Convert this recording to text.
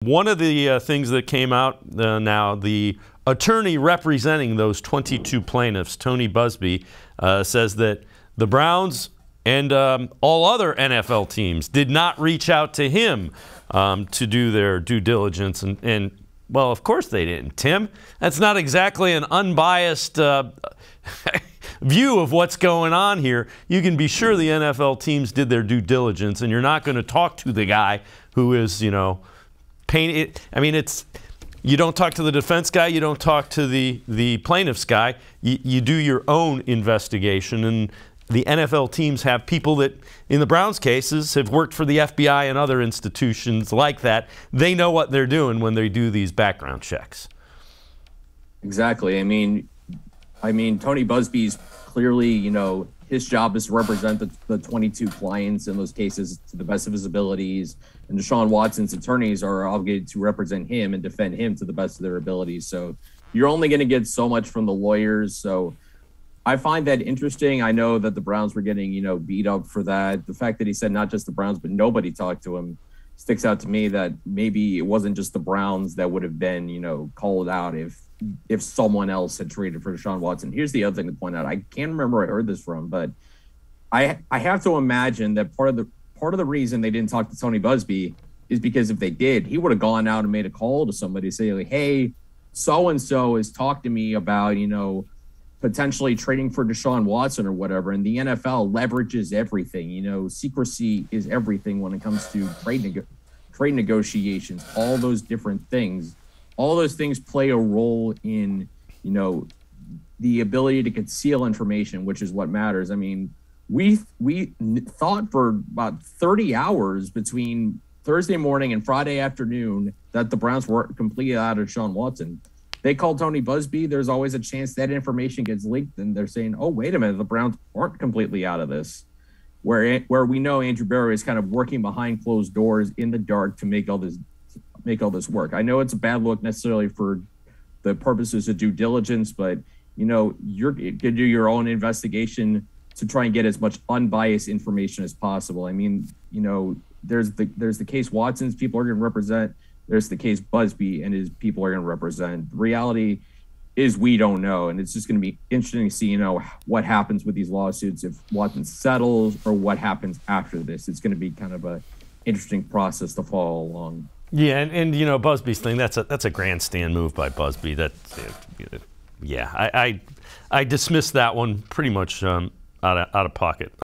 One of the things that came out now, the attorney representing those 22 plaintiffs, Tony Buzbee, says that the Browns and all other NFL teams did not reach out to him to do their due diligence. And well, of course they didn't, Tim. That's not exactly an unbiased view of what's going on here. You can be sure the NFL teams did their due diligence, and you're not going to talk to the guy who is, you know, I mean, you don't talk to the defense guy, you don't talk to the plaintiff's guy. You do your own investigation, and the NFL teams have people that, in the Browns cases, have worked for the FBI and other institutions like that. They know what they're doing when they do these background checks. Exactly. I mean, Tony Buzbee's clearly, you know, his job is to represent the 22 clients in those cases to the best of his abilities. And Deshaun Watson's attorneys are obligated to represent him and defend him to the best of their abilities. So you're only going to get so much from the lawyers. So I find that interesting. I know that the Browns were getting, you know, beat up for that. The fact that he said not just the Browns, but nobody talked to him sticks out to me, that maybe it wasn't just the Browns that would have been, you know, called out if someone else had traded for Deshaun Watson. Here's the other thing to point out. I can't remember where I heard this from, but I have to imagine that part of the reason they didn't talk to Tony Buzbee is because if they did, he would have gone out and made a call to somebody, say, like, hey, so-and-so has talked to me about, you know, potentially trading for Deshaun Watson or whatever. And the NFL leverages everything. You know, secrecy is everything when it comes to trade negotiations, all those different things. All those things play a role in, you know, the ability to conceal information, which is what matters. I mean, we thought for about 30 hours between Thursday morning and Friday afternoon that the Browns were completely out of Deshaun Watson. They called Tony Buzbee. There's always a chance that information gets leaked, and they're saying, oh, wait a minute, the Browns aren't completely out of this. Where we know Andrew Berry is kind of working behind closed doors in the dark to make all this work. I know it's a bad look necessarily for the purposes of due diligence, but, you know, you're going to do your own investigation to try and get as much unbiased information as possible. I mean, you know, there's the case Watson's people are going to represent. There's the case Buzbee and his people are going to represent. The reality is we don't know, and it's just going to be interesting to see, you know, what happens with these lawsuits, if Watson settles or what happens after this. It's going to be kind of a interesting process to follow along. Yeah, and you know, Buzbee's thing, that's a grandstand move by Buzbee. Yeah, I dismissed that one pretty much out of pocket.